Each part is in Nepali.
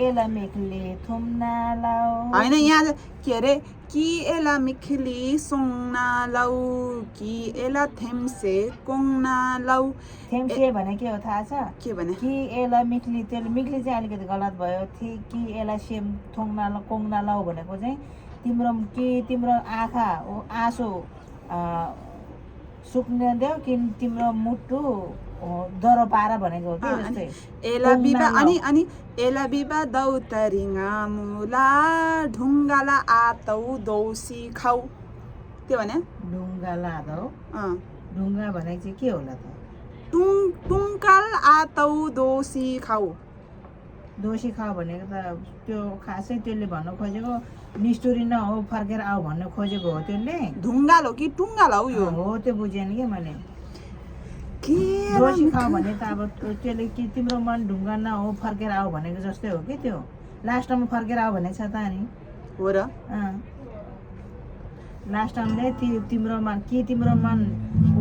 एला मेखले थुम्ना लाउ हैन यहाँ के अरे कि एला मिखली सोंगना लौ कि एला थेम्से कोंगना लौ थेम्से भने के हो थाहा छ के भने कि एला मिखली त्यसले मिखली चाहिँ अलिकति गलत भयो कि एला सेम थोङ्ना कोङ्ना लाउ भनेको चाहिँ तिम्रो आँखा आँसु सुक्न देऊ कि तिम्रो मुटु दरो पार भनेको हो कि जस्तै एला बिबा अनि एला बिबा दौतरिङा मुला ढुङ्गाला आतौ दौसी खाउ त्यो भने ढुङ्गा लादौ ढुङ्गा भनेको चाहिँ के होला त टुङ्काल आतौ दोसी खाउ दोसी खाऊ भनेको त त्यो खासै त्यसले भन्न खोजेको निष्ठुरी नहो फर्केर आऊ भन्न खोजेको हो त्यसले ढुङ्गाल हो कि टुङ्गाल हो यो हो त्यो बुझेन कि मैले दोसी खाऊ भने त अब त्यसले कि तिम्रो मन ढुङ्गा नहो फर्केर आऊ भनेको जस्तै हो कि त्यो लास्टमा फर्केर आऊ भनेको छ त नि हो र लास्ट टाइमले तिम्रो मन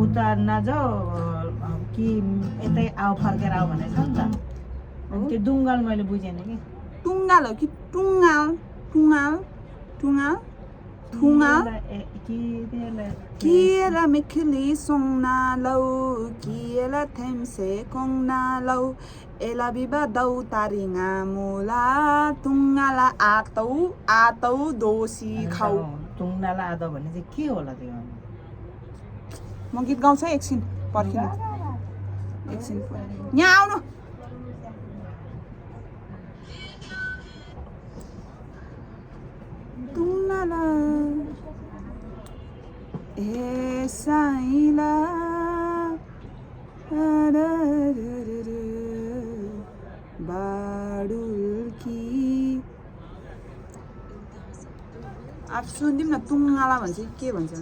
उता नजाऊ कि यतै आऊ फर्केर आऊ भनेको छ नि त अनि त्यो डुङ्गाल मैले बुझेन कि टुङ्गाल हो कि टुङ्गाल किएला मिखली सोङ्ना लौ किएला थेम्से कोङ्ना लौ एला बिबा दौतारिङा मुला टुङ्गाला आतौ दोसी खाउ टुङ्गाला आदौ भने चाहिँ के होला त्यो म गीत गाउँछ एकछिन पर्खिनु एकछिन यहाँ आउनु टुङ्गाला ए साइला बाडुल्की अब सुनिदिउँ न टुङ्गाला भन्छ के भन्छ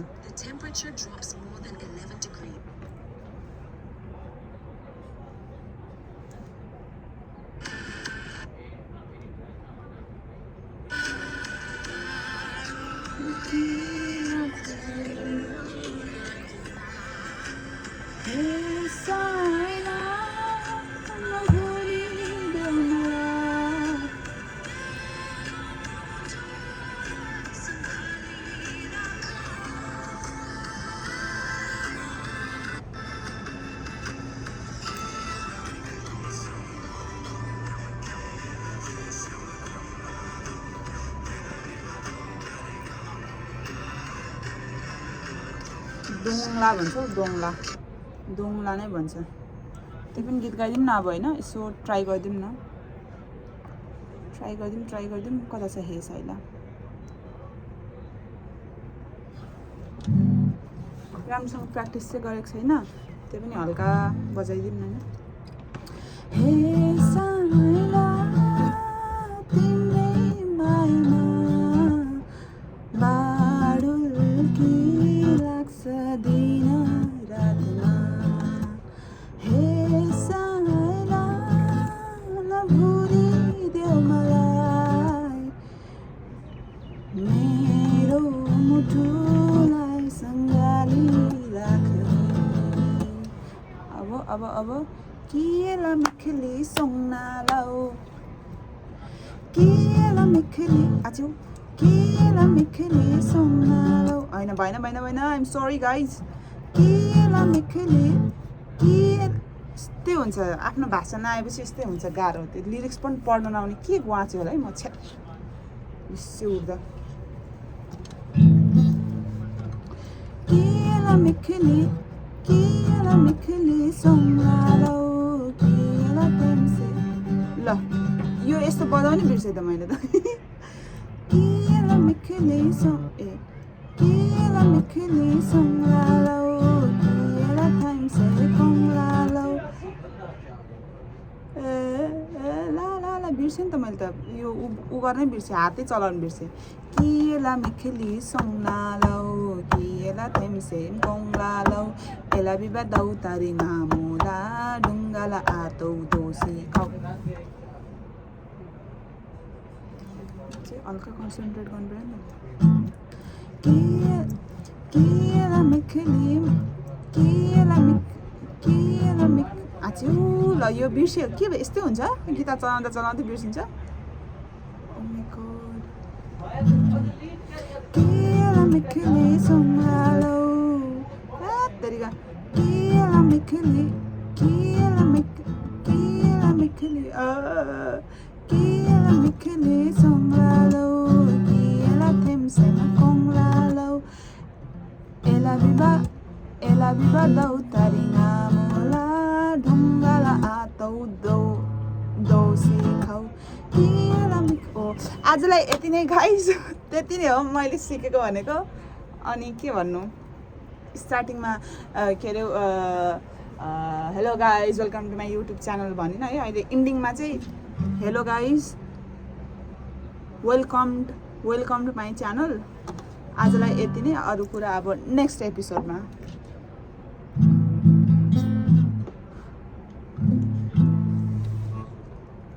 डोङ्ला भन्छ डोङ्ला नै भन्छ त्यो पनि गीत गाइदिउँ न अब होइन यसो ट्राई गरिदिउँ न ट्राई गरिदिउँ कता छ हे साइला राम्रोसँग प्र्याक्टिस चाहिँ गरेको छैन त्यो पनि हल्का बजाइदिउँ न हे साइला तिम्रै मायामा बाडुल्की दिन रातमा हे साइला नभुलिदेऊ मलाई मेरो मुटुलाई सँगाली राख अब किएला मिखली सोङ्ना लाउ किएला मिखली आजु किएला मिखली सोङ्ना लाउ होइन भएन आइएम सरी गाइज किएला मिखली यस्तै हुन्छ आफ्नो भाषा नआएपछि यस्तै हुन्छ गाह्रो त्यो लिरिक्स पनि पढ्न नआउने के गुवाच्यो होला है म छ्या बिस्यो उठ्दा किएला मिखली सोङ्ना लाउ किएला थेम्से ल यो यस्तो बजाउने बिर्सेँ त मैले त किएला मिखली सोङ्ना लाउ किएला थेम्से कोङ्ला लाउ ला बिर्सेँ नि त मैले त यो उ गर्नै बिर्सेँ हातै चलाउनु बिर्सेँ किएला मिखली सोङ्ना लाउ किएला थेम्से कोङ्ला लाउ एला बिबा दौतारिङा मुला ढुङ्गाला आतौ दोसी खाउ हल्का कन्सन्ट्रेट गर्नु पऱ्यो नि किएला मिखली आच्यु ल यो बिर्स्यो के यस्तै हुन्छ गिटार चलाउँदा बिर्सिन्छ Ela biba dau taringa mola ढुङ्गाला आतौ दौ दौसी खाउ आजलाई यति नै गाइस त्यति नै हो मैले सिकेको भनेको अनि के भन्नु स्टार्टिङमा के अरे hello guys welcome to my YouTube channel भनिन है अहिले इन्डिङमा चाहिँ hello guys welcome to my channel आजलाई यति नै अरू कुरा अब नेक्स्ट एपिसोडमा